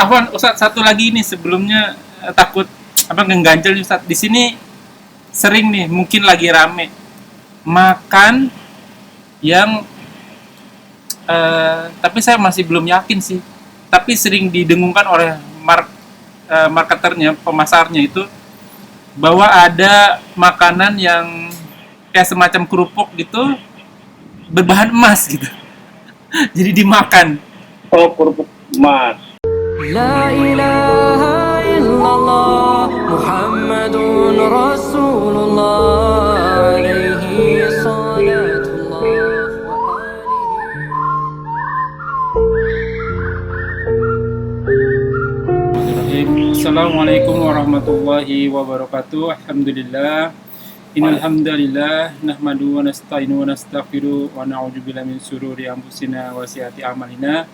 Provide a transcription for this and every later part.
Afwan, Ustadz, satu lagi nih sebelumnya, takut apa ngeganjel nih Ustadz. Di sini sering nih, mungkin lagi rame makan yang tapi saya masih belum yakin sih. Tapi sering didengungkan oleh marketernya, pemasarnya itu bahwa ada makanan yang kayak semacam kerupuk gitu berbahan emas gitu. Jadi dimakan. Oh, kerupuk emas. La ilaha illallah Muhammadun Rasulullah alaihi salatullah wa alihi. Assalamualaikum warahmatullahi wabarakatuh. Alhamdulillah. Innal hamdalillah nahmadu wa nasta'inu wa nastaghfiru wa na'udzu billahi min syururi anfusina wa sayyiati a'malina.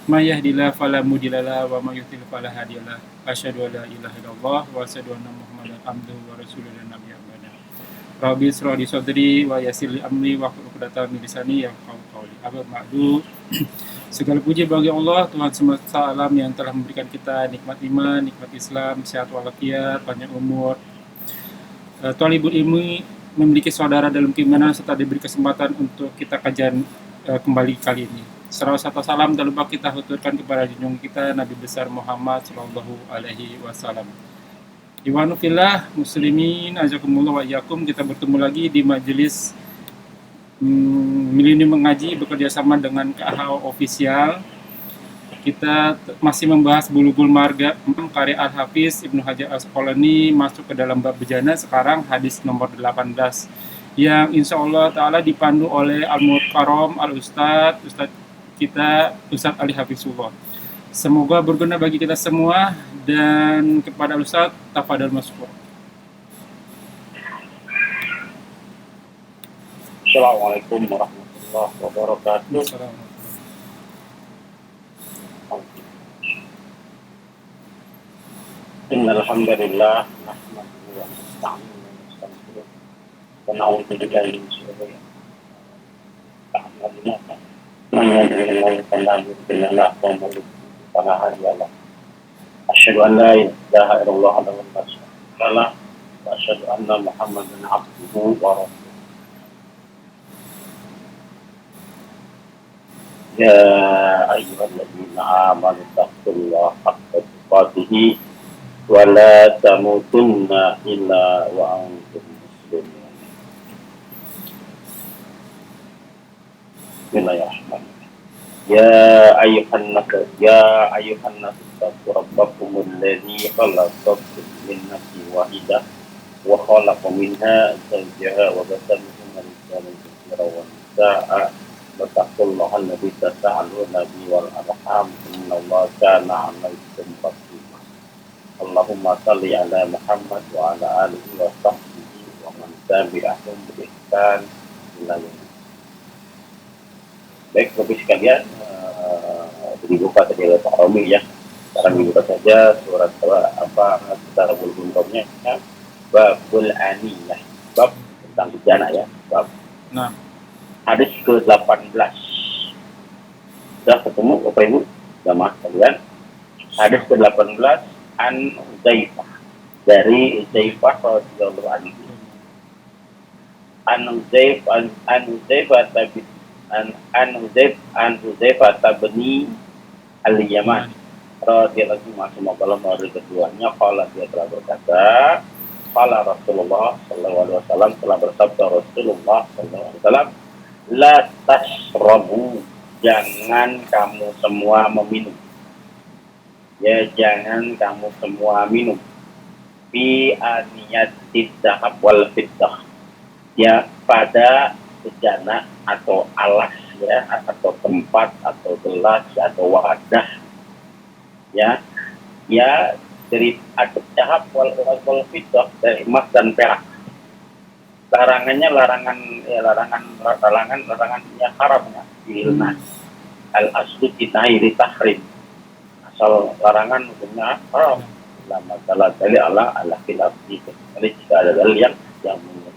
May yahdihillahu fala mudhillalah wa may yudhlil fala hadiyalah. Asyhadu an la ilaha illallah wa asyhadu anna Muhammadan abduhu wa rasuluhu la nabiyya ba'da. Rabbi israh li sadri wa yassir li amri wahlul 'uqdatam min lisani yafqahu qawli. Amma ba'du. Segala puji bagi Allah, Tuhan semesta alam yang telah memberikan kita nikmat iman, nikmat Islam, sehat walafiat, panjang umur. Thalibul ilmi, memiliki saudara dalam keimanan serta diberi kesempatan untuk kita kajian kembali kali ini. Salawat serta salam tak lupa kita haturkan kepada junjungan kita Nabi besar Muhammad Shallallahu Alaihi Wasallam. Iwanu fillah muslimin azakumullah wa iyyakum. Kita bertemu lagi di majelis Milenium Mengaji bekerja sama dengan KH Official. Kita masih membahas Bulughul Marga karya Al-Hafiz Ibnu Hajar Al-Asqalani, masuk ke dalam bab bejana, sekarang hadis nomor 18 yang insya Allah ta'ala dipandu oleh Al-Mukarram Al-Ustadz kita Ustadz Ali Hafizullah. Semoga berguna bagi kita semua, dan kepada Ustadz tafadhal maskur. Assalamualaikum warahmatullahi wabarakatuh. Innal hamdalillah nahmaduhu wa nasta'inuhu wa nastaghfiruh wa na'udzu billahi min shururi anfusina man yahdihillahu fala mudilla lahu wa man yudlil fala hadiya lahu. Asyhadu an la ilaha illallah wahdahu la syarika lahu wa asyhadu anna Muhammadan abduhu wa rasuluh. Ya ayyuhalladzina amanu taqullaha haqqa tuqatih wa la tamutunna illa wa antum muslimun. Bismillahirrahmanirrahim. Ya ayyuhan nas taqu rabbakumul ladzi khalaqakum min nafsin wahidah wa khalaqa minha zawjaha wa batha minhuma rijalan katsiran wa nisaa'a wattaqullaha alladzi tasaaluna bihi wal arham innallaha kana 'alaykum raqiba. Allahumma shalli ala Muhammad wa ala alihi wa sahbihi wa man tabi'ahum bi ihsan ila yaumil. Baik, Bapak sekalian, dibuka tadi oleh Pak Romi ya. Sekarang dibuka saja surat apa secara Bulughul ya. Babul Aniyah, bab tentang bejana ya. Bab. Nah, Hadis ke-18. Sudah ketemu Bapak Ibu jamaah sekalian. Hadis ke-18 an Uzaifah, dari Uzaifah radhiyallahu anhu. An Uzaifah bin al-Yaman radhiyallahu anhu, semoga Allah meridhai keduanya. Qala, dia telah berkata, qala Rasulullah sallallahu alaihi wasallam, telah bersabda Rasulullah sallallahu alaihi wasallam, la tasrabu, jangan kamu semua meminum. Ya, jangan kamu semua minum. Fi aniyatid dzahab wal fiddah, ya, pada bejana atau alas ya, atau tempat atau gelas atau wadah ya, ya, dari dzahab wal fiddah, dari emas dan perak. Larangannya larangan ya, haramnya ilna al aslu dinairi tahrim, asal larangan hukumnya haram. Lama salah dari Allah ala khilafi, kecuali jika ada dalil yang menurut.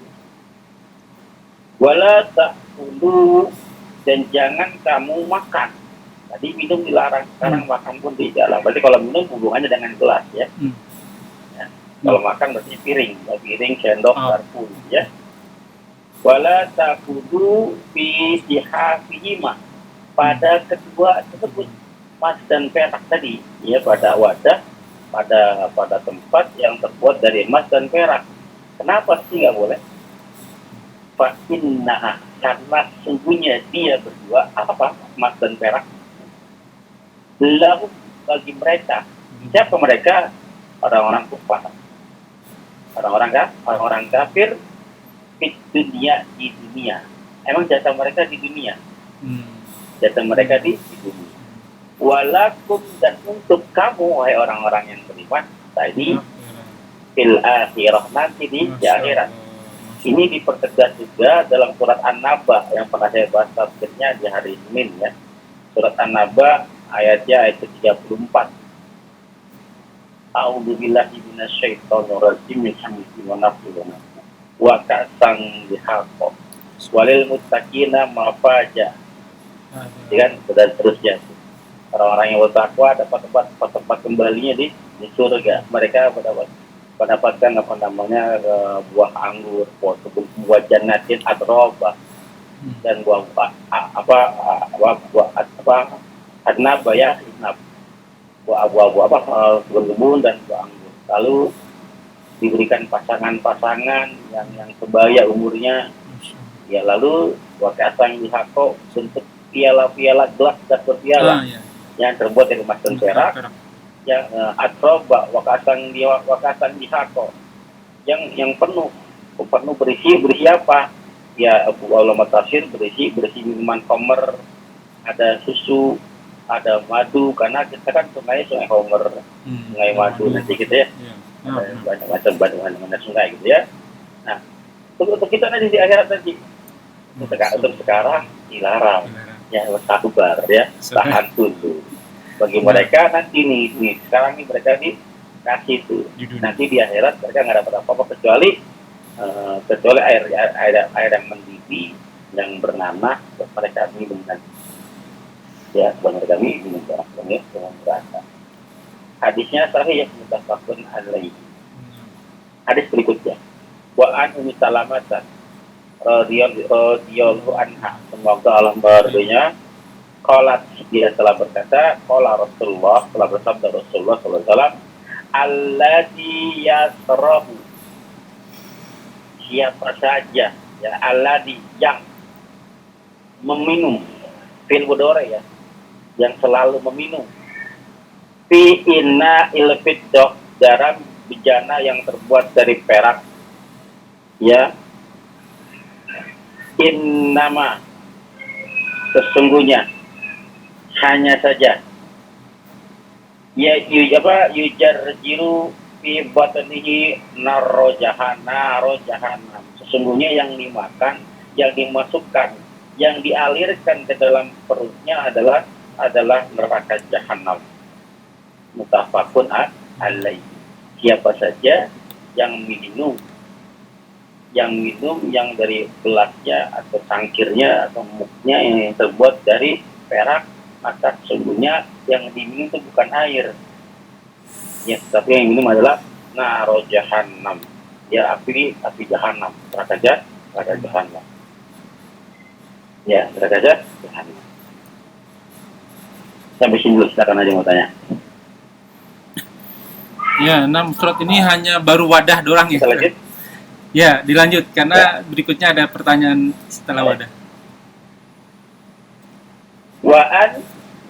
Wala ta'kulu, dan jangan kamu makan Tadi minum dilarang, sekarang makan pun dilarang. Berarti kalau minum hubungannya dengan gelas ya. Ya. Kalau makan berarti piring, piring, sendok, garpu ya. Wala takudu fi sihafihima, pada kedua tersebut, emas dan perak tadi ya, pada wadah, pada tempat yang terbuat dari emas dan perak. Kenapa sih nggak boleh? Fa inna, karena sungguhnya dia berdua apa, emas dan perak, lahu, bagi mereka. Siapa mereka? Orang-orang kufar, orang-orang kafir, di dunia. Emang jatah mereka di dunia. Jatah mereka di dunia. Walakum, dan untuk kamu wahai orang-orang yang beriman tadi, fil akhirah, nanti di akhirat. Ini dipertegas juga dalam surat An-Naba yang pernah saya bahas tafsirnya di hari Senin ya. Surat An-Naba ayatnya ayat 34. A'udzubillahi minasyaitonir rajim, min hamzihi wa nafthihi wa nafthihi. Wa ka'san bihaqq walil muttaqina mafaja. Dan seterusnya. Orang-orang yang bertakwa dapat tempat kembalinya di surga. Mereka mendapatkan buah anggur, buah jannatin adroba, dan buah adnab ya, buah kebun dan buah anggur. Lalu diberikan pasangan-pasangan yang sebaya umurnya ya, lalu wakasan dihako, bentuk piala-piala gelas dan berpiala yang terbuat dari emas dan perak, yang atroba wakasan dihako, yang penuh berisi apa ya, ulama tafsir berisi minuman Homer, ada susu, ada madu, karena kita kan sungai Homer, sungai madu nanti gitu ya. Banyak macam sungai gitu ya. Nah, untuk kita nanti di akhirat nanti, untuk sekarang dilarang ya, sabar ya, tahan dulu. Bagi mereka nanti nih sekarang nih mereka dikasih tuh, nanti di akhirat mereka nggak dapat apa-apa kecuali air yang mendidih yang bernanah, mereka minum nanti ya, mereka minum dengan berasa. Hadisnya sahih ya, muttafaqun alaihi. Hadis berikutnya, wa an Ummi Salamah radhiyallahu anha, semoga Allah meridhoinya, qalat, dia telah berkata, qala Rasulullah, telah bersabda Rasulullah sallallahu alaihi wasallam, alladzi yasrahu, siapa saja ya, alladzi, yang meminum, fil mudhari ya, yang selalu meminum, fi inna ilfiddah, dalam bejana yang terbuat dari perak ya, innama, sesungguhnya, hanya saja ya, yujarjiru fi batnihi naro jahannam, sesungguhnya yang dimakan, yang dimasukkan, yang dialirkan ke dalam perutnya adalah neraka jahanam. Muttafaqun alaihi. Siapa saja yang minum yang dari gelasnya atau cangkirnya atau muknya yang terbuat dari perak, maka sesungguhnya yang diminum itu bukan air ya, tapi yang minum adalah naro jahannam ya, api jahanam, neraka jahanam ya, neraka jahanam. Sampai sini dulu, silakan aja mau tanya. Ya, 6 surat ini hanya baru wadah doang ya. Kita lanjut? Ya, dilanjut karena berikutnya ada pertanyaan setelah wadah.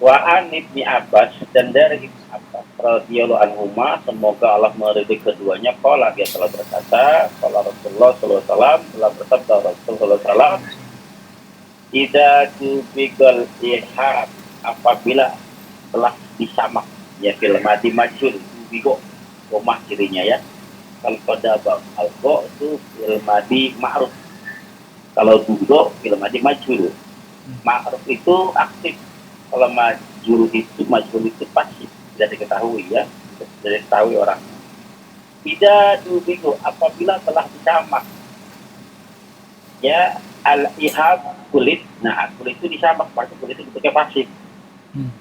Wa'an Ibni Abbas, dan dari Ibni Abbas radhiyallahu anhuma, semoga Allah meridhai keduanya, qala, dia telah berkata, qala Rasulullah sallallahu alaihi wasallam, telah bersabda Rasulullah sallallahu alaihi wasallam, idza tubigal ihab, apabila telah disamak ya, fil madi majul, tubigo rumah cirinya ya, kalau pada algo itu fil madi ma'ruf, kalau tubigo fil madi majul. Ma'ruf itu aktif, kalau majul itu pasif, tidak diketahui ya, tidak diketahui orang. Tidak tubigo, apabila telah disamak ya, al-ihab kulit, nah kulit itu disamak, berarti kulit itu bentuknya pasif Hmm.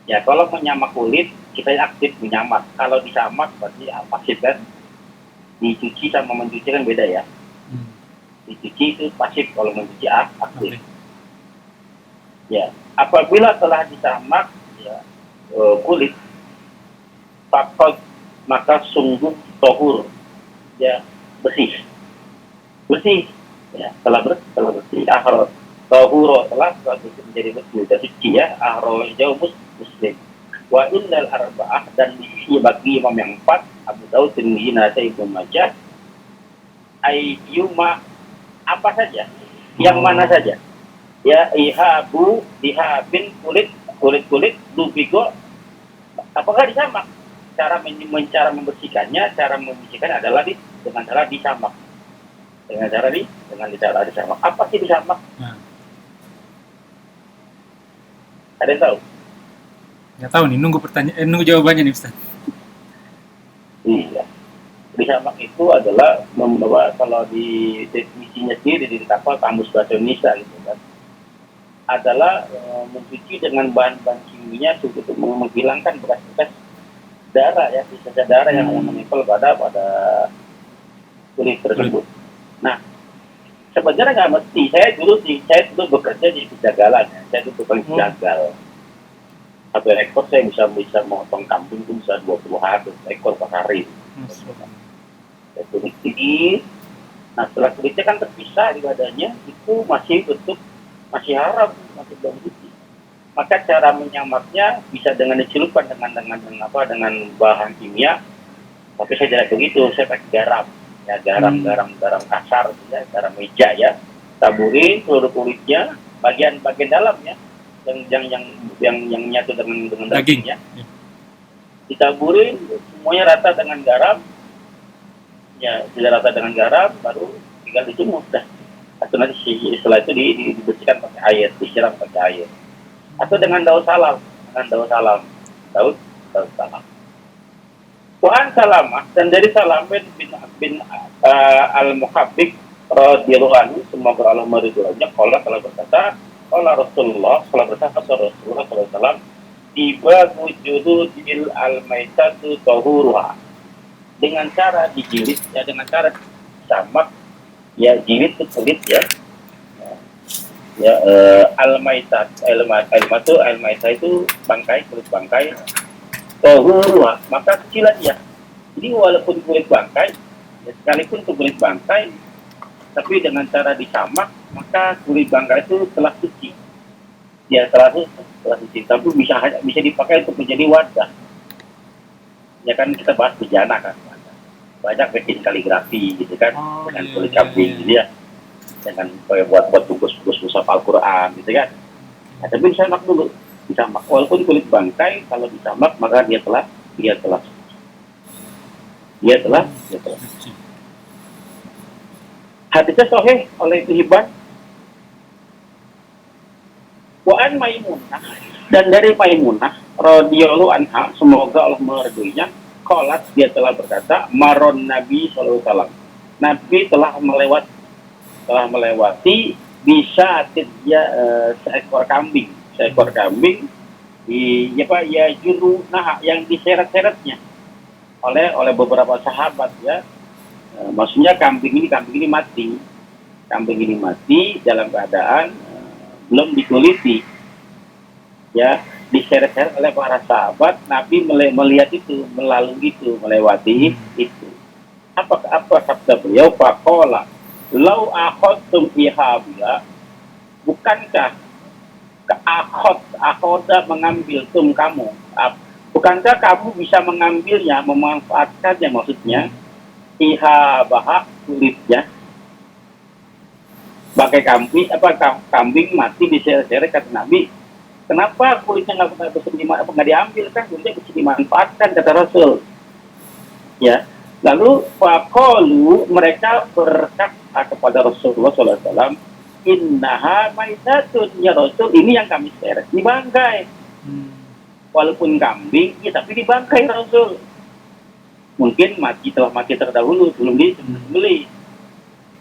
Ya kalau menyamak kulit kita aktif menyamak. Kalau disamak berarti pasif kan. Dicuci sama mencuci kan beda ya. Hmm. Dicuci itu pasif, kalau mencuci aktif. Oke. Ya, apabila telah disamak ya, kulit, fakot maka sungguh tohur, ya bersih, bersih. Ya, telah bersih. Ahro tohuro telah bersih menjadi bersih, dan suci ya. Ahro jauh muslim. Wa innal arba'ah, dan di bagi imam yang 4, Abu Daud, Tirmidzi, Nasai, Ibnu Majah, ayyuma apa saja, yang mana saja, ya dihabin kulit dubigo, apakah disamak. Cara membersihkannya, cara membersihkan adalah dengan cara disamak, dengan cara disamak. Apa sih disamak? Nah, Ada yang tahu? nggak tahu nih, nunggu jawabannya nih Ustaz. Iya, disamak itu adalah membawa, kalau di definisinya sendiri di kapal kamus bahasa Indonesia gitu kan, adalah mencuci dengan bahan-bahan kimia untuk menghilangkan bekas-bekas darah ya, sisa darah yang menempel pada kulit tersebut. Nah, sebenarnya nggak mesti. Saya dulu bekerja di penjagalan ya. Saya dulu paling jagal. Satu ekor saya bisa memotong kambing itu bisa 20 ekor per hari. Kulit tinggi. Nah, setelah kulitnya kan terpisah di badannya, itu masih haram, masih belum suci. Maka cara menyamaknya bisa dengan dicelupkan dengan bahan kimia. Tapi saya tidak begitu, saya pakai garam. Ya, garam kasar, ya, garam meja ya. Taburin seluruh kulitnya, bagian dalam ya, yang nyatu dengan dagingnya. Ditaburin semuanya rata dengan garam. Ya, sudah rata dengan garam, baru tinggal dijemur dah. Atau nanti setelah itu dibersihkan pakai air, disiram pakai air. Atau dengan daun salam. Quran Salamah, dan dari Salam bin Al-Muhabbik radhiyallahu anhu, semoga Allah meridhoinya, qala telah berkata, qala Rasulullah sallallahu alaihi wasallam, tiba wujudu dil al-maitatu tahuruha, dengan cara dijilid ya, dengan cara samak ya, jilid itu kulit ya. Ya, al-maitah itu bangkai, kulit bangkai. Tohurwa, maka kecilan dia. Jadi walaupun kulit bangkai, ya, sekalipun itu kulit bangkai, tapi dengan cara disamak, maka kulit bangkai itu telah suci. Ya, telah suci. Tapi bisa dipakai untuk menjadi wadah. Ya kan kita bahas bejana kan, banyak bikin kaligrafi gitu kan, dengan kulit kambing gitu ya, dengan buat bungkus-bungkus mushaf Al-Quran gitu kan. Nah, tapi disamak dulu. Disamak, walaupun kulit bangkai, kalau disamak maka dia telah suci. Hadisnya sahih oleh Ibnu Hibban. Wa an Maimunah, dan dari Maimunah radhiyallahu anha, semoga Allah meridhoinya, qalat, dia telah berkata, maron Nabi sallallahu alaihi wasallam, Nabi telah melewati bisa ya, seekor kambing ya juru yang diseret-seretnya oleh beberapa sahabat ya. Maksudnya kambing ini mati dalam keadaan belum dikuliti ya, diseret-seret oleh para sahabat. Nabi melihat itu, melewati itu. Apa sabda beliau? Faqala lau akhadtum fiha bila, bukankah akhoda mengambil kamu, bukankah kamu bisa mengambilnya, memanfaatkannya, maksudnya iha bahak kulitnya, pakai kambing mati diseret-seret, kata Nabi, kenapa kulitnya nggak diambil, kan kulitnya bisa dimanfaatkan, kata Rasul ya. Lalu faqalu, mereka berkata kepada Rasulullah SAW, innaha maitatun, ya Rasul, ini yang kami seret, ini bangkai. Walaupun kambing, ya tapi dibangkai Rasul. Mungkin telah mati terdahulu, belum disembelih,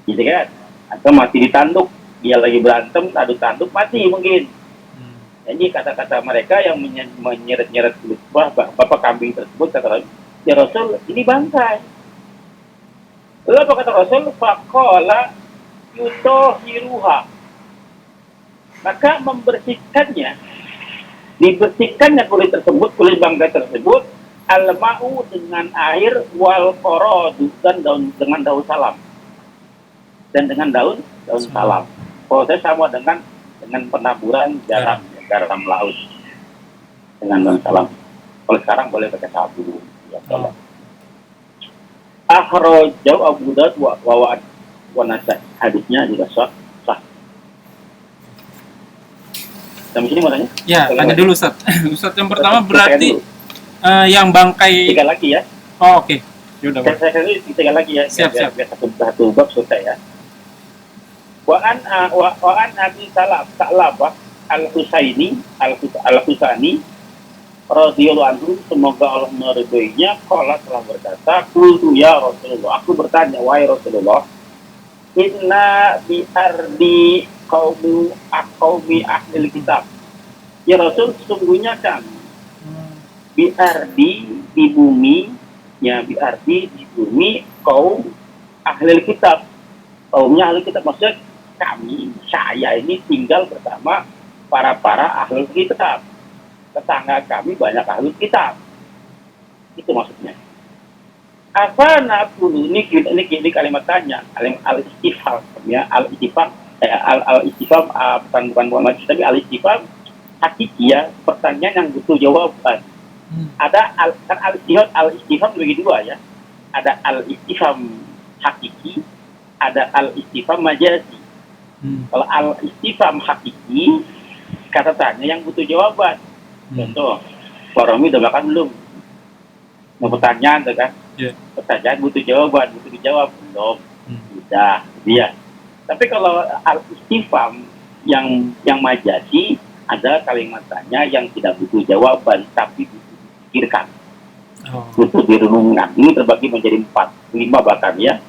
gitu kan? Atau mati ditanduk, dia lagi berantem, adu tanduk, mati mungkin. Jadi kata-kata mereka yang menyeret-nyeret kulit bapak kambing tersebut, kata Rasul, ya Rasul, ini bangkai. Lalu apa kata Rasul? Faqala yutohiruha. Maka membersihkannya, dibersihkannya kulit tersebut, kulit bangkai tersebut, al-ma'u dengan air, wal qaradu dan dengan daun salam. Dan dengan daun salam. Proses sama dengan penaburan garam laut dengan daun salam. Kalau sekarang boleh pakai sabun. Ya, Akhrajahu Abu Daud wa Nasai. Hadisnya juga sah. Sampai sini mau tanya? Ya, tanya dulu Ustaz. Ustaz yang pertama berarti yang bangkai 3 lagi ya. Oh, oke. Ya udah. Saya 3 lagi ya. Siap. Biar satu bab selesai ya. Wa an Abi Sa'labah al-Husaini radhiyallahu anhu, semoga Allah meridhoinya, qala telah berkata, qultu ya Rasulullah, aku bertanya, wahai Rasulullah, inna bi ardi qaumi ahli kitab. Ya Rasul, sesungguhnya kami bi ardi di bumi, ya bi ardi di bumi kaum ahli kitab. Kaumnya ahli kitab maksudnya saya ini tinggal bersama para ahli kitab. Tetangga kami banyak ahli kitab. Itu maksudnya. Apa nakulu ini kalimat tanya, al-istifham ya, al-istifham bukan lagi, tapi al-istifham hakiki ya, pertanyaan yang butuh jawaban. Ada al-istifham bagi dua ya. Ada al-istifham hakiki, ada al-istifham majazi. Kalau al-istifham hakiki, kata tanya yang butuh jawaban. Contoh, Romi udah makan belum? Mau pertanyaan tuh kan? Yeah. Pertanyaan butuh jawaban, butuh dijawab belum? Sudah, dia. Tapi kalau al-istifham yang majazi adalah kalimat tanya yang tidak butuh jawaban tapi butuh dipikirkan, butuh direnungkan. Ini terbagi menjadi 5 bahkan ya.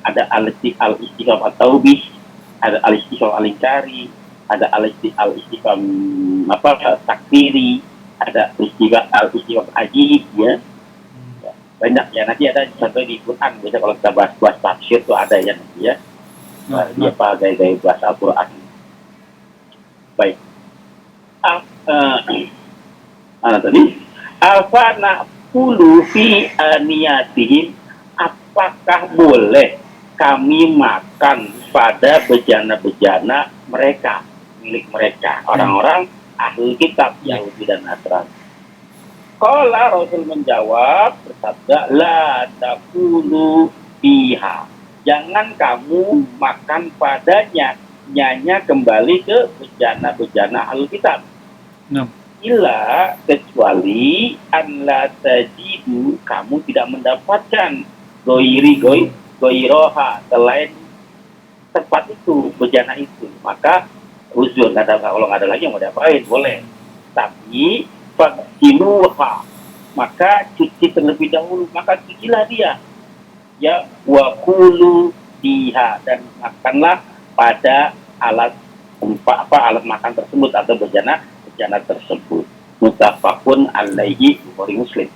Ada al-istifham at-taubih, ada al-istifham al-inkari, ada al-istifham takdiri, ada al-istifham ajib ya. Banyak ya, nanti ada contoh di Quran, biasa kalau kita bahas tafsir tuh ada ya nanti ya. Dia gaya bahasa Al-Quran. Baik. Tadi apa naqulu fi aniyatihim, apakah boleh kami makan pada bejana-bejana mereka, milik mereka, orang-orang ahli kitab Yahudi dan Nasrani? Qala Rasul menjawab, bersabda, la taqulu fiha, jangan kamu makan padanya, nyanya kembali ke bejana-bejana ahli kitab. Illa, kecuali an la tajidu, kamu tidak mendapatkan goiroha, selain tempat itu, bejana itu, maka uzur, kalau nggak ada lagi mau diapain, boleh. Tapi faksiluha, maka cuci terlebih dahulu, maka cucilah dia ya, wakulu biha, dan makanlah pada alat makan tersebut atau bejana tersebut. Muttafaqun alaihi, Bukhari Muslim.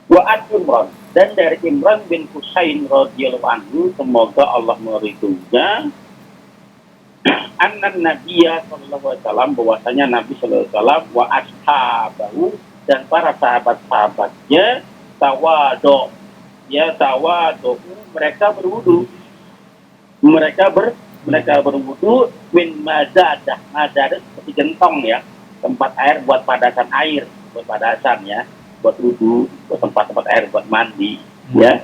Wa an Imran, dan dari Imran bin Husain radhiyallahu anhu, semoga Allah meridhoinya, annan Nabiya sallallahu alaihi wasallam, bahwasanya Nabi sallallahu alaihi wasallam wa ashabahu, dan para sahabat-sahabatnya, tawadu, mereka berwudu. Mereka berwudu min mazadah seperti gentong ya, tempat air buat padasan air, buat wudu, buat tempat air buat mandi ya.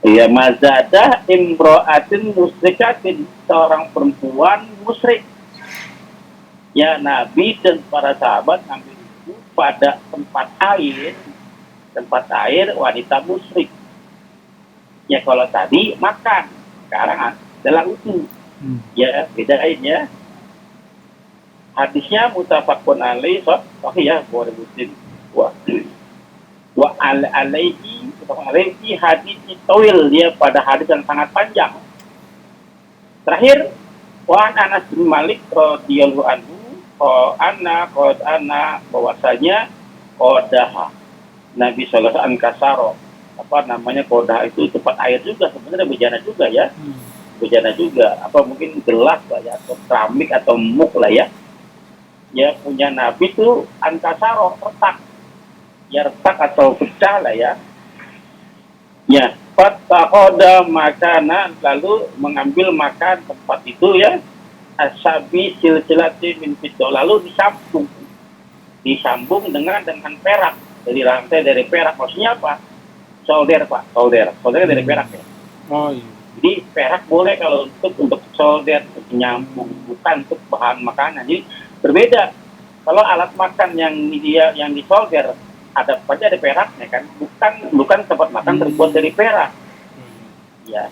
Ya, mazadah imro'atin musyrikatin, seorang perempuan musyrik. Ya, Nabi dan para sahabat ambil itu pada tempat air wanita musyrik. Ya, kalau tadi makan, sekarang adalah wudu. Ya, bedain ya. Hadisnya muttafaqun alaihi, sahih ya, Bukhari Muslim. Wa alaihi hadis tawil, dia pada hadis yang sangat panjang. Terakhir, wa Anas bin Malik radhiyallahu anhu, qad ana bahwasanya qadah Nabi sallallahu alaihi wasallam kasaro, apa namanya, qadah itu tempat air juga sebenarnya, bejana juga ya. Bejana juga, apa mungkin gelas lah ya, atau keramik atau muk lah ya. Ya punya Nabi itu ankasaro, retak. Ya retak atau pecah lah ya. Ya, fataqada makanan, lalu mengambil makan tempat itu ya. Asabi silsilati min fiddah, lalu disambung dengan perak, dari rantai dari perak. Maksudnya apa? Solder Pak, solder dari perak ya. Oh iya. Jadi perak boleh kalau untuk solder, untuk nyambung, bukan untuk bahan makanan. Jadi berbeda. Kalau alat makan yang disolder ada peraknya kan, bukan tempat makan terbuat dari perak. Ya.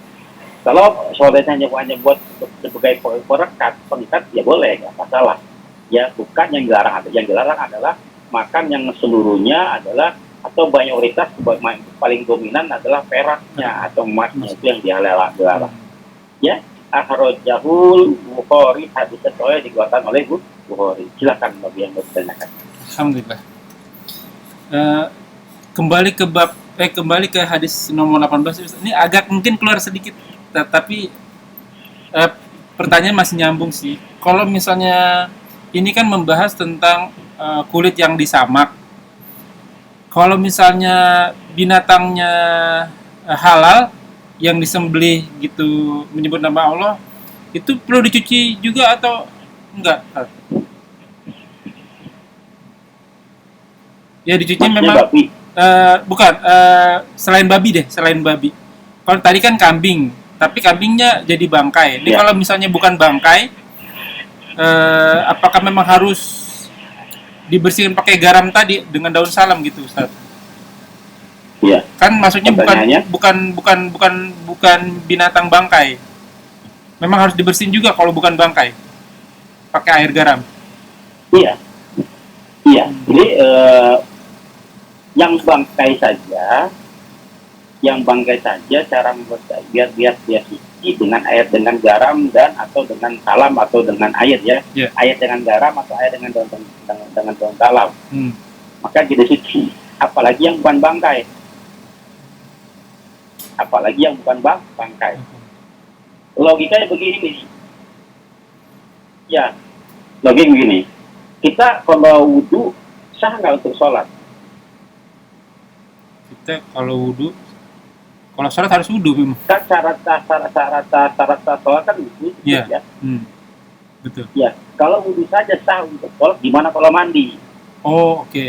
Kalau soldernya hanya buat sebagai pengikat ya boleh, nggak masalah. Ya bukan yang dilarang. Yang dilarang adalah makan yang seluruhnya adalah, atau mayoritas paling dominan adalah peraknya atau emasnya, itu yang dilarang. Ya, akhrajahul Bukhari, hadis sahih dikeluarkan oleh Bukhari. Silakan bagi yang bertanyakan. Alhamdulillah. Kembali ke hadis nomor 18. Ini agak mungkin keluar sedikit, tapi pertanyaan masih nyambung sih. Kalau misalnya ini kan membahas tentang kulit yang disamak. Kalau misalnya binatangnya halal yang disembelih gitu menyebut nama Allah, itu perlu dicuci juga atau enggak? Ya dicuci Maksudnya memang babi. bukan selain babi. Kalau tadi kan kambing, tapi kambingnya jadi bangkai. Ini kalau misalnya bukan bangkai, apakah memang harus dibersihkan pakai garam tadi dengan daun salam gitu, Ustaz? Iya. Kan maksudnya bukan binatang bangkai. Memang harus dibersihin juga kalau bukan bangkai. Pakai air garam. Iya. Iya. Jadi yang bangkai saja cara membersihkan biar dia suci dengan air, dengan garam dan atau dengan salam atau dengan air ya. Yeah. Air dengan garam atau air dengan daun salam. Maka jadi suci. Apalagi yang bukan bangkai. Logikanya begini. Ya. Logik begini. Kita kalau wudu sah nggak untuk sholat? Kita kalau sholat harus wudu memang. Kan syarat sholat kan wudu. Iya. Ya. Betul. Ya, kalau wudu saja sah untuk sholat, gimana kalau mandi? Oh, oke.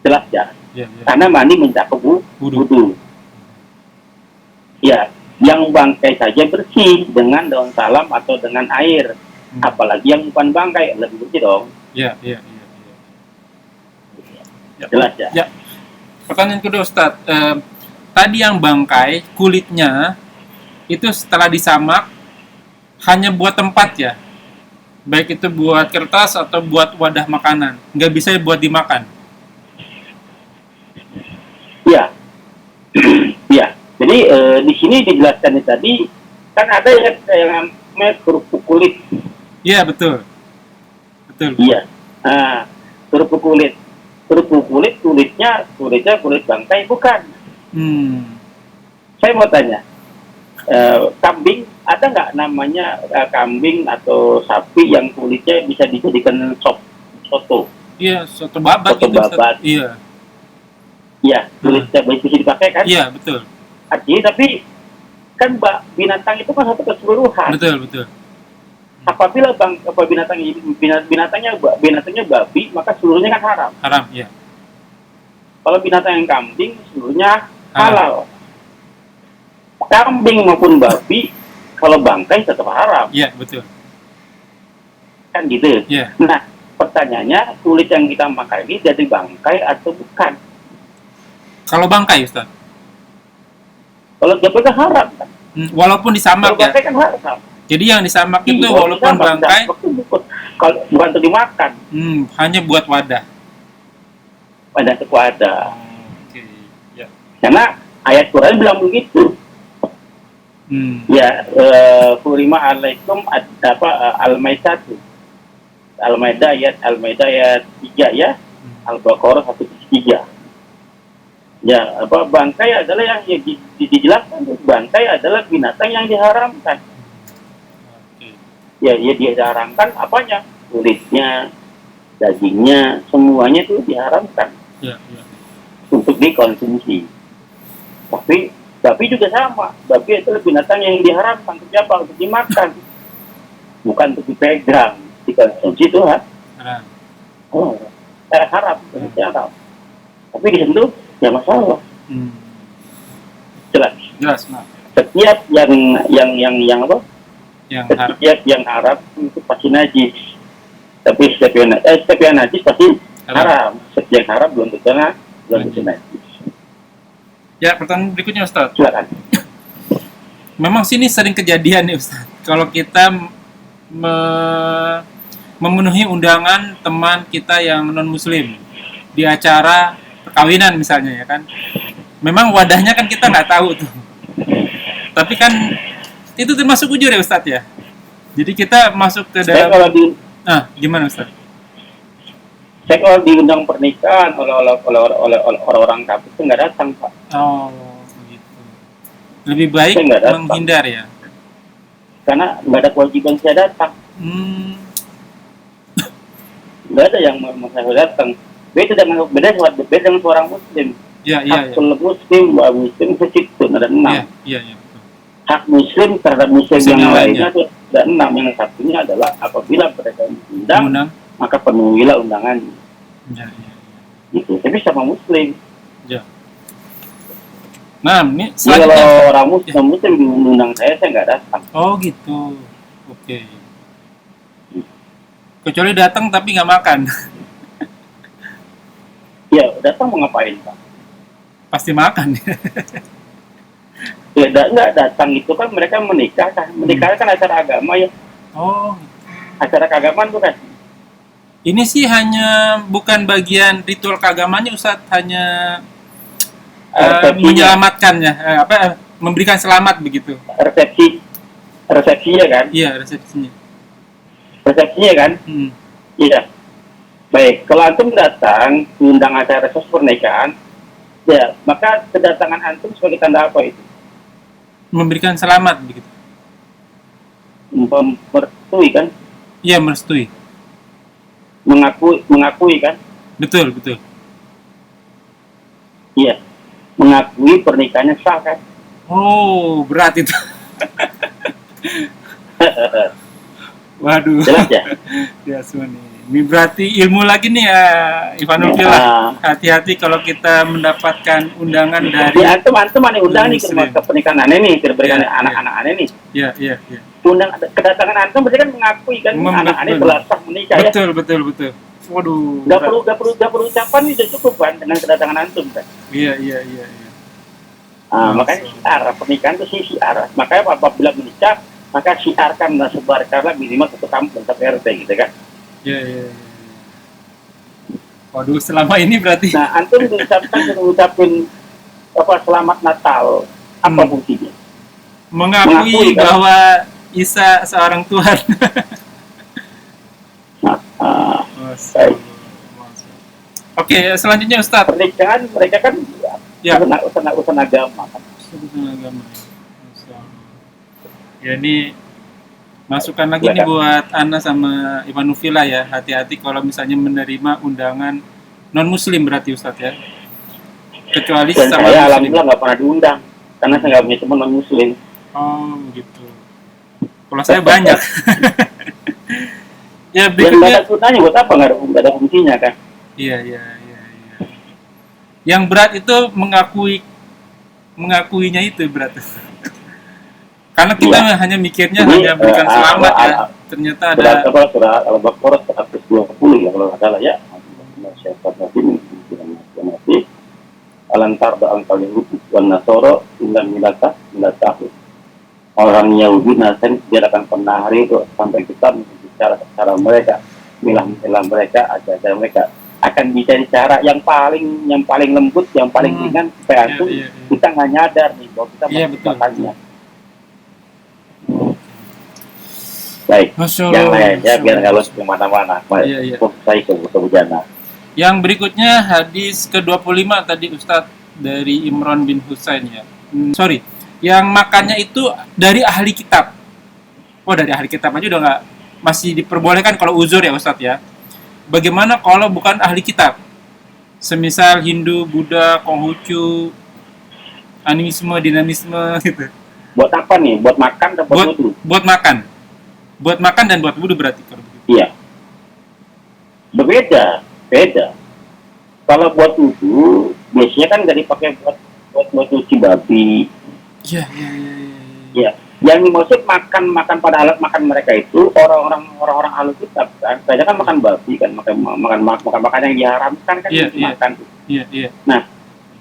Jelas ya? Ya. Karena mandi mencakup wudu. Ya, yang bangkai saja bersih dengan daun salam atau dengan air. Apalagi yang bukan bangkai, lebih bersih dong. Iya. Jelas ya? Ya. Pertanyaan kedua, Ustaz. Tadi yang bangkai, kulitnya itu setelah disamak hanya buat tempat ya? Baik itu buat kertas atau buat wadah makanan. Nggak bisa buat dimakan. Iya. Iya. Jadi di sini dijelaskan tadi, kan ada yang namanya kerupuk kulit. Iya, betul. Iya. Nah, kerupuk kulit kulitnya kulit bangkai bukan. Saya mau tanya, kambing ada nggak namanya kambing atau sapi yang kulitnya bisa dijadikan soto? Iya, soto babat Soto gitu. babat. Iya. Iya, kulitnya bisa dipakai kan? Iya, betul. Artinya tapi kan binatang itu kan satu keseluruhan. Betul. Apabila binatangnya babi, maka seluruhnya kan haram. Haram, ya. Kalau binatang yang kambing, seluruhnya halal. Kambing maupun babi, kalau bangkai tetap haram. Iya, betul. Kan gitu. Iya. Nah, pertanyaannya, kulit yang kita makan ini dari bangkai atau bukan? Kalau bangkai, Ustaz? Kalau bangkai kan haram kan? Walaupun disamak kalau ya? Bangkai kan haram. Jadi yang disamak itu walaupun bangkai, kalau bukan untuk dimakan, hanya buat wadah. Wadah untuk wadah. Oke. Ya. Karena ayat Quran bilang begitu. Ya, Hurima alaikum al-maitatu. Al-Maidah ayat 3 ya. Al-Baqarah 103. Ya, bangkai adalah yang dijelaskan. Bangkai adalah binatang yang diharamkan. Oke. Ya, dia diharamkan apanya? Kulitnya, dagingnya, semuanya itu diharamkan Ya, ya. untuk dikonsumsi. Tapi juga sama. Babi itu binatang yang diharamkan untuk apa? Untuk dimakan, bukan untuk dipegang. Dikonsumsi itu Haram. haram, haram. Tapi disentuh ya masalah. Jelas. Jelas, maaf. Setiap yang apa? Yang haram. Setiap yang haram itu pasti najis. Tapi setiap yang najis pasti haram. Setiap yang haram belum tentu najis. Ya, pertanyaan berikutnya Ustaz. Silakan. Memang sini sering kejadian nih Ustaz. Kalau kita memenuhi undangan teman kita yang non muslim di acara perkawinan misalnya ya kan. Memang wadahnya kan kita nggak tahu tuh. Tapi kan itu termasuk ujur ya Ustaz ya. Jadi kita masuk ke dalam. Gimana Ustaz? Saya kalau diundang pernikahan oleh orang-orang kafir itu nggak datang, Pak. Oh, begitu. Lebih baik menghindar ya. Karena nggak ada kewajiban saya datang. Nggak ada yang mau saya datang. Beda dengan seorang muslim. Iya. Hakul muslim wa muslim itu ada 6. Iya. Hak muslim terhadap muslim yang lainnya itu ada 6. Yang satunya adalah apabila mereka diundang, maka penuhilah undangan. Ya. Gitu. Tapi sama muslim. Ya. Nah, ini selanjutnya kalau orang muslim diundang saya nggak datang. Oh gitu. Oke. Kecuali datang tapi nggak makan. Ya, datang mau ngapain, Pak? Pasti makan. Ya, nggak datang itu kan mereka menikah kan. Menikah kan acara agama ya. Oh. Acara keagamaan tuh kan. Ini sih hanya bukan bagian ritual keagamannya Ustaz, hanya menyelamatkannya, memberikan selamat begitu. Resepsinya kan? Iya, resepsinya. Resepsinya kan? Iya. Baik, kalau antum datang diundang acara resepsi pernikahan, ya maka kedatangan antum sebagai tanda apa itu? Memberikan selamat begitu. Merestui kan? Iya, merestui. Mengakui kan? Betul. Iya. Mengakui pernikahannya sah kan? Oh, berat itu. Waduh. Jelas ya? Ya, ini berarti ilmu lagi nih ya, Ivanul Filah. Hati-hati kalau kita mendapatkan undangan dari. Ya, antum aneh undang nih ke pernikahan aneh nih, ke pernikahan anak-anak aneh nih. Iya. Undang kedatangan antum berarti kan mengakui kan anak aneh telah sah menikah ya. Betul. Waduh. Gak perlu ucapan ini sudah cukup kan dengan kedatangan antum kan. Iya. Makanya syiar pernikahan itu syiar. Makanya apabila menikah maka syiarkanlah, sebarkanlah minimal satu kampung, satu RT gitu kan. Iya. Waduh, selama ini berarti. Nah, antum ngucapin selamat Natal, apa fungsinya? Mengakui kan? Bahwa Isa seorang Tuhan. Oke, selanjutnya Ustaz. Pernikahan mereka kan urusan agama kan. Ya, ini masukan lagi nih buat Ana sama Ivanul Filah ya. Hati-hati kalau misalnya menerima undangan non muslim berarti Ustaz ya. Kecuali dan sama saya muslim. Alhamdulillah nggak pernah diundang karena saya nggak punya teman non muslim. Oh gitu. Kalau saya banyak. Ya berikutnya. Yang nggak ada gunanya buat apa, nggak ada fungsinya kan. Iya. Yang berat itu mengakuinya itu berat. Karena kita hanya mikirnya hanya berikan selamat ya. Ternyata ada surah Al-Baqarah 120 ya kalau nggak salah ya. Alantar da angkal Yahudi wan Nasoro illa milata. Orang Yahudi Nasrani tidak akan pernah hari itu sampai kita bicara cara mereka, milah mereka, ajar mereka akan dicari cara yang paling lembut, yang paling ringan supaya kita nggak nyadar nih bahwa kita melakukannya. Baik, Masya yang Allah, lain ya Masya biar Allah. nggak los kemana-mana. Iya, iya. Fokus saya ke bujana. Yang berikutnya hadis ke-25 tadi Ustadz dari Imran bin Husain ya. Sorry, yang makannya itu dari ahli kitab. Oh, dari ahli kitab aja udah nggak, masih diperbolehkan kalau uzur ya Ustadz ya. Bagaimana kalau bukan ahli kitab? Semisal Hindu, Buddha, Konghucu, animisme, dinamisme gitu. Buat apa nih? Buat makan atau buat wudhu? Buat makan. Buat makan dan buat wudhu berarti kalau begitu. Iya. Beda. Kalau buat wudhu, biasanya kan nggak dipakai buat cuci babi. Iya. Iya. Yang dimaksud makan pada alat makan mereka itu orang-orang ahli kitab kan. Saya kan makan babi kan, makan yang diharamkan kan Iya. makan. Iya. Nah,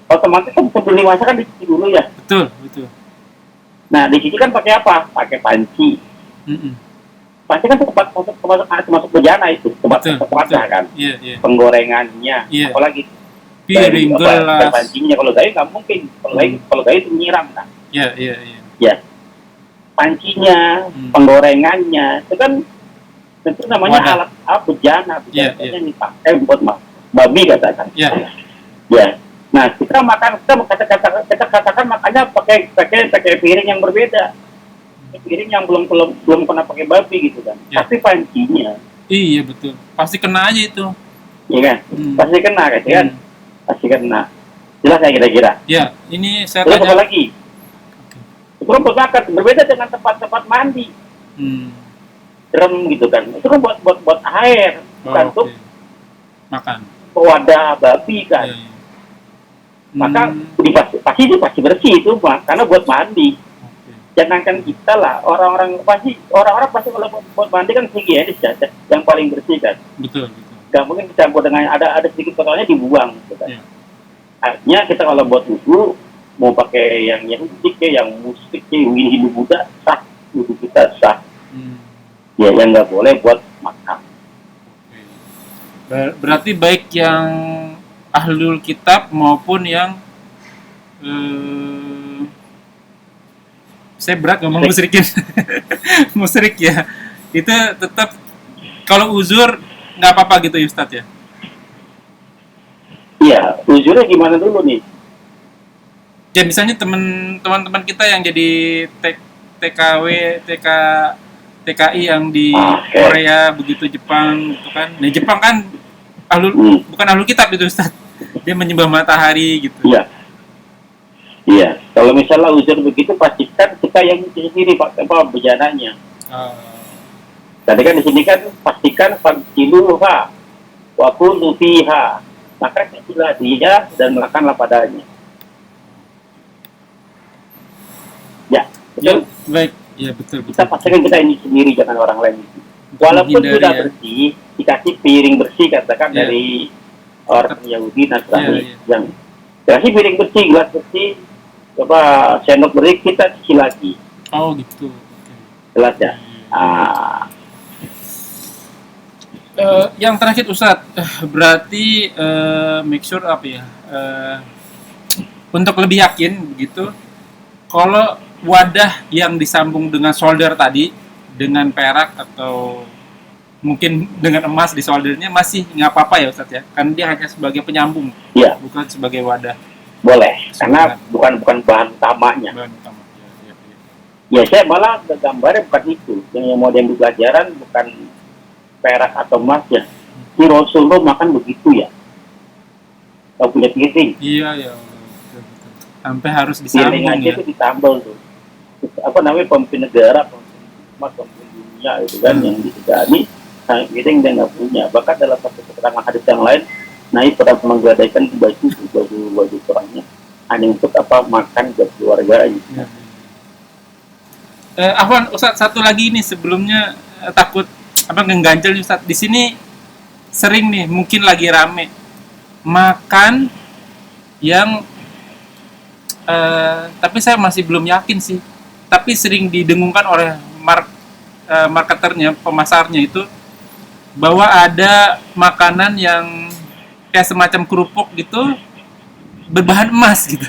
otomatis kan sebelum dimasak kan dicuci dulu ya. Betul. Nah, dicuci kan pakai apa? Pakai panci. Pasti kan termasuk bejana itu, Betul. kan. Iya. Penggorengannya, Iya. apalagi Piring, gelas. pancinya. Kalau gayu nggak mungkin. Kalau gayu itu nyiram kan. Iya. Ya, pancinya, Hmm. penggorengannya, itu kan itu namanya Wadah. alat bejana. Iya. Yang dipakai buat babi katakan. Iya. Ya. Nah, kita katakan makannya pakai piring yang berbeda. Piring yang belum pernah pakai babi gitu kan. Ya. Tapi pancinya, Iya betul. Pasti kena aja itu. ya kan? Pasti kena kan? Pasti kena. Jelas ya kira-kira. Ya, ini saya Terus apa tanya. lagi? Itu kan berbakat, berbeda dengan tempat-tempat mandi, drum gitu kan. Itu kan buat air, bukan untuk Oke. Makan. wadah babi kan. Iya. Maka pasti bersih itu, Pak, karena buat mandi. Oke. Jangankan kita lah, orang-orang pasti kalau buat mandi kan higienis ya, yang paling bersih kan. Betul. Gak mungkin dicampur dengan ada sedikit kotornya dibuang gitu kan. Iya. Artinya kita kalau buat wudhu mau pakai yang musik ya, yang musik ya, yang Hindu Buddha sah, wudhu kita sah. Ya yang nggak boleh buat makan. Berarti baik yang ahlul kitab maupun yang saya berat ngomong musyrikin. Musyrik ya. Itu tetap kalau uzur nggak apa-apa gitu ya Ustadz ya. Iya, uzurnya gimana dulu nih? Ya misalnya teman-teman kita yang jadi TKW, TKI yang di Korea begitu, Jepang gitu kan. Nah Jepang kan bukan ahlul kitab itu Ustaz. Dia menyembah matahari gitu. Iya. Kalau misalnya uzur begitu pastikan kita yang sendiri Pak bejananya. Tadi kan di sini kan pastikan faktiluha wa kulu fiha. Maka kecilah dia dan makanlah padanya. Ya, betul. Ya, baik. Ya betul. Kita pastikan kita ini sendiri, jangan orang lain. Walaupun sudah bersih, dikasih piring bersih katakan dari orang Yahudi Nasrani yang dikasih piring bersih, gelas bersih, coba sendok bersih, kita cuci lagi. Oh gitu. Jelas ya. Yang terakhir Ustadz, berarti make sure apa ya? Untuk lebih yakin begitu, kalau wadah yang disambung dengan solder tadi dengan perak atau mungkin dengan emas di soldernya masih nggak apa-apa ya Ustadz ya? Karena dia hanya sebagai penyambung, bukan sebagai wadah. Boleh, karena bukan bahan utamanya. Ya saya malah gambarnya bukan itu, yang mau diambil pelajaran bukan perak atau emas ya. Si Rasulullah makan begitu ya. Kalau punya piring. Iya. Betul. Sampai harus disambung piring aja ya. itu ditambal tuh. Apa namanya pemimpin negara, pemimpin dunia itu kan yang disegani. Nah, piring dia nggak punya. Bahkan dalam satu keterangan hadis yang lain, Nabi pernah menggadaikan baju perangnya hanya untuk makan buat keluarganya. Afwan, Ustadz satu lagi nih sebelumnya takut ngeganjel nih Ustadz. Di sini sering nih mungkin lagi rame makan yang tapi saya masih belum yakin sih. Tapi sering didengungkan oleh marketernya, pemasarnya itu bahwa ada makanan yang kayak semacam kerupuk gitu berbahan emas gitu.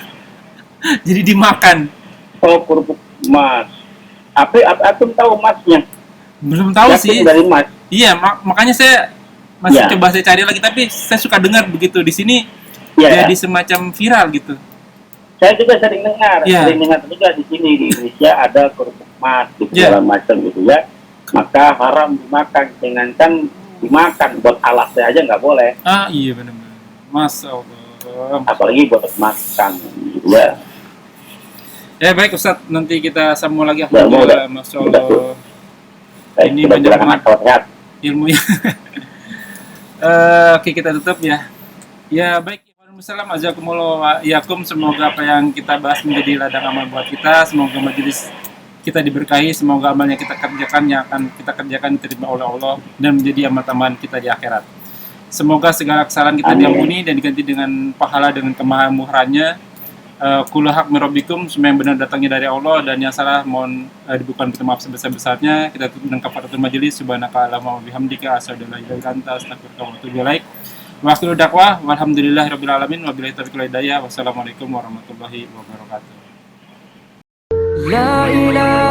Jadi dimakan. Oh, kerupuk emas. Apa tahu emasnya? Belum tahu Yakin sih. dari Mas? Iya, makanya saya masih Ya, coba saya cari lagi, tapi saya suka dengar begitu di sini ya, ya. jadi semacam viral gitu. Saya juga sering dengar, Ya. sering dengar juga di sini di Indonesia ada kerupuk emas gitu, Ya. segala macam gitu ya. Maka haram dimakan, jangankan dimakan, buat alasnya aja nggak boleh, Ah, iya benar-benar. Masya Allah. apalagi buat makan gitu ya. Ya baik Ustadz, nanti kita sambung lagi. Ya, mau Alhamdulillah, Masya Allah. Baik, Ini mudah-mudahan banyak banget anak sehat. ilmunya. Oke, kita tutup ya. Ya baik, Waalaikumsalam, azakumullah wa iyakum. Semoga apa yang kita bahas menjadi ladang amal buat kita. Semoga majelis kita diberkahi. Semoga amal yang kita kerjakan, yang akan kita kerjakan diterima oleh Allah dan menjadi amal tambahan kita di akhirat. Semoga segala kesalahan kita Amin. diampuni dan diganti dengan pahala dengan kemahamurahnya. Kullu haq min rabbikum, semua yang benar datangnya dari Allah dan yang salah mohon dibukakan pintu maaf sebesar-besarnya. Kita tutup dengan kafaratul majelis. Subhanaka Allahumma wa bihamdika asyhadu an la ilaha illa anta astaghfiruka wa atubu ilaik. Wa akhiru dakwah walhamdulillahirabbil alamin wabillahi taufiq wal hidayah. Wassalamualaikum warahmatullahi wabarakatuh. لا إله